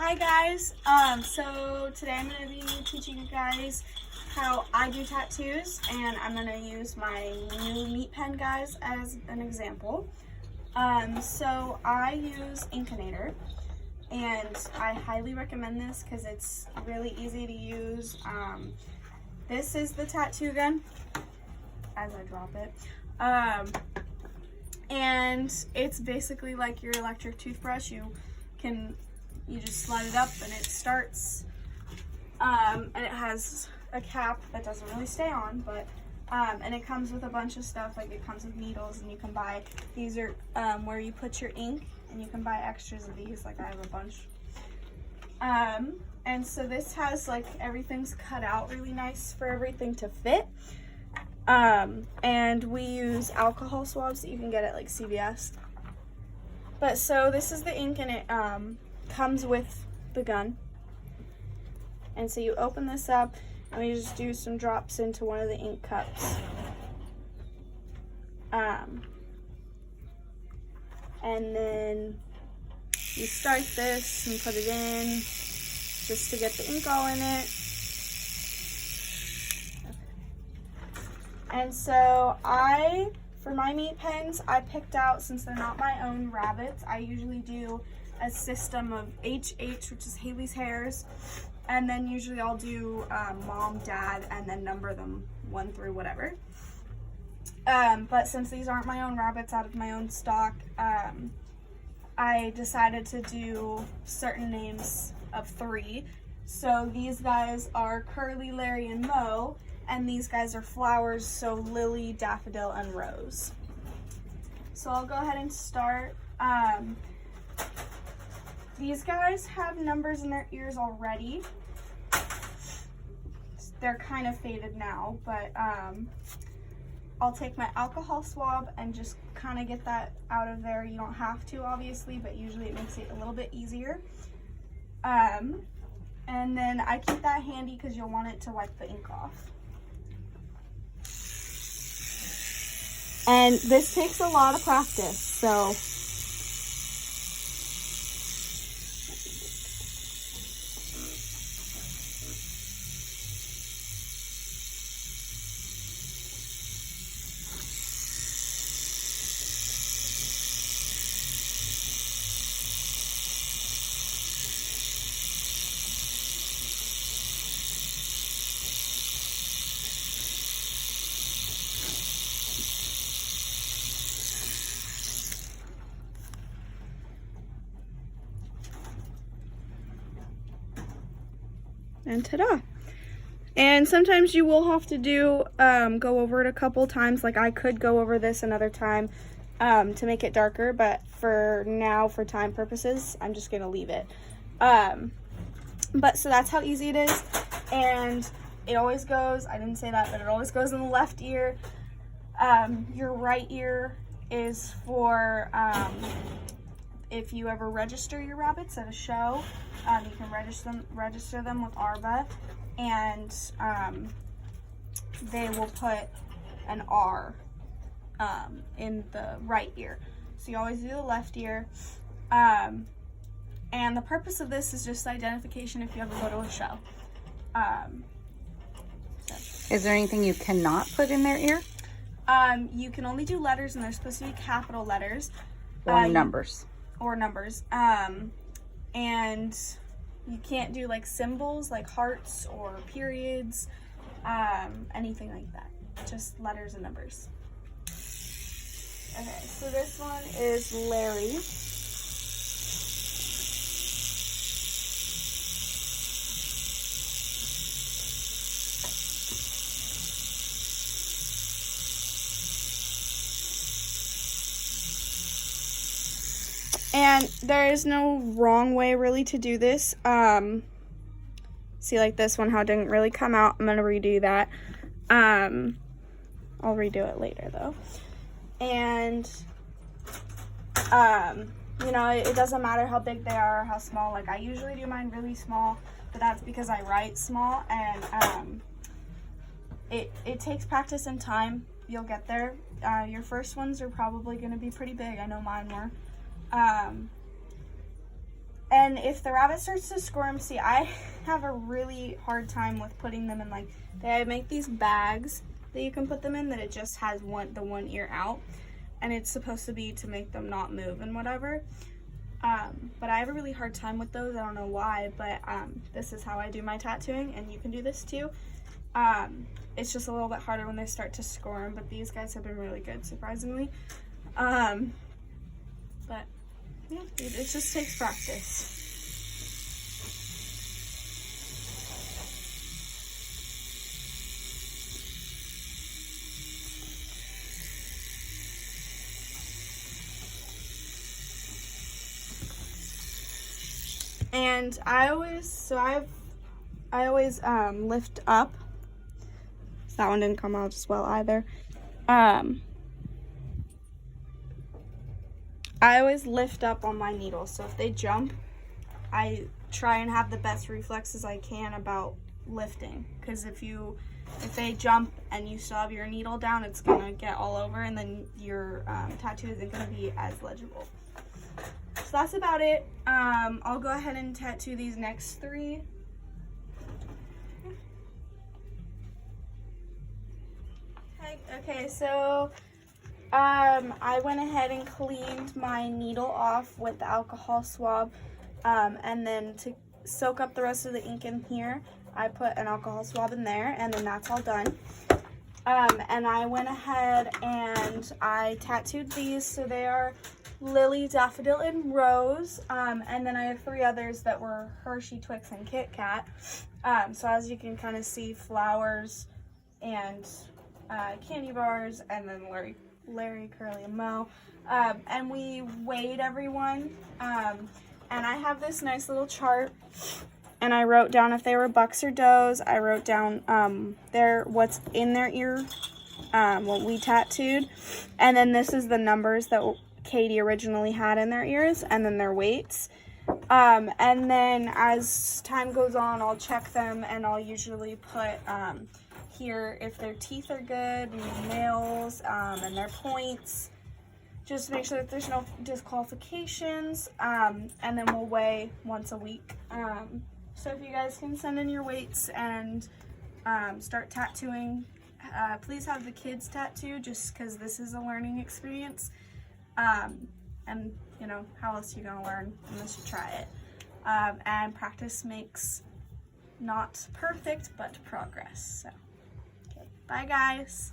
Hi guys, so today I'm going to be teaching you guys how I do tattoos, and I'm going to use my new meat pen guys as an example. So I use Inkinator, and I highly recommend this because it's really easy to use. This is the tattoo gun, as I drop it, and it's basically like your electric toothbrush. You just slide it up and it starts, and it has a cap that doesn't really stay on, but and it comes with a bunch of stuff. Like, it comes with needles, and you can buy, these are where you put your ink, and you can buy extras of these. Like, I have a bunch. And so this has, like, everything's cut out really nice for everything to fit. And we use alcohol swabs that you can get at like CVS. But so this is the ink, and it comes with the gun. And so you open this up, and we just do some drops into one of the ink cups. And then you start this and put it in just to get the ink all in it. And so for my meat pens, I picked out, since they're not my own rabbits, I usually do a system of HH, which is Haley's hairs, and then usually I'll do mom, dad, and then number them 1 through whatever. But since these aren't my own rabbits out of my own stock, I decided to do certain names of 3. So these guys are Curly, Larry, and Mo, and these guys are flowers, so Lily, Daffodil, and Rose. So I'll go ahead and start. These guys have numbers in their ears already. They're kind of faded now, but I'll take my alcohol swab and just kind of get that out of there. You don't have to, obviously, but usually it makes it a little bit easier. And then I keep that handy because you'll want it to wipe the ink off. And this takes a lot of practice, so and ta-da. And sometimes you will have to go over it a couple times. Like, I could go over this another time to make it darker, but for now, for time purposes, I'm just gonna leave it. But so that's how easy it is. And it always goes, I didn't say that, but it always goes in the left ear. Your right ear is for if you ever register your rabbits at a show. You can register them with ARBA, and they will put an R in the right ear. So you always do the left ear. And the purpose of this is just identification if you ever go to a show. Is there anything you cannot put in their ear? You can only do letters, and they're supposed to be capital letters. Or numbers. Or numbers. And you can't do like symbols like hearts or periods, anything like that. Just letters and numbers. Okay, so this one is Larry. And there is no wrong way really to do this. See, like this one, how it didn't really come out. I'm gonna redo that. I'll redo it later though. And you know, it doesn't matter how big they are or how small. Like, I usually do mine really small, but that's because I write small, and it takes practice and time. You'll get there. Your first ones are probably gonna be pretty big. I know mine were. And if the rabbit starts to squirm, see, I have a really hard time with putting them in, like, they make these bags that you can put them in that it just has the one ear out. And it's supposed to be to make them not move and whatever. But I have a really hard time with those. I don't know why, but this is how I do my tattooing, and you can do this too. It's just a little bit harder when they start to squirm, but these guys have been really good, surprisingly. But yeah, it just takes practice. And I always lift up. So that one didn't come out as well either. I always lift up on my needles, so if they jump, I try and have the best reflexes I can about lifting, because if they jump and you still have your needle down, it's gonna get all over, and then your tattoo isn't gonna be as legible. So that's about it. I'll go ahead and tattoo these next 3. Okay, so I went ahead and cleaned my needle off with the alcohol swab, and then to soak up the rest of the ink in here, I put an alcohol swab in there, and then that's all done. And I went ahead and I tattooed these, so they are Lily, Daffodil, and Rose, and then I have 3 others that were Hershey, Twix, and Kit Kat. So as you can kind of see, flowers and candy bars, and then Larry, Curly, and Mo. And we weighed everyone, and I have this nice little chart, and I wrote down if they were bucks or does. I wrote down what's in their ear, what we tattooed, and then this is the numbers that Katie originally had in their ears, and then their weights. And then as time goes on, I'll check them, and I'll usually put here if their teeth are good, nails, and their points, just to make sure that there's no disqualifications, and then we'll weigh once a week. So if you guys can send in your weights and start tattooing, please have the kids tattoo, just because this is a learning experience, and you know, how else are you gonna learn unless you try it? And practice makes not perfect, but progress. So, okay. Bye guys.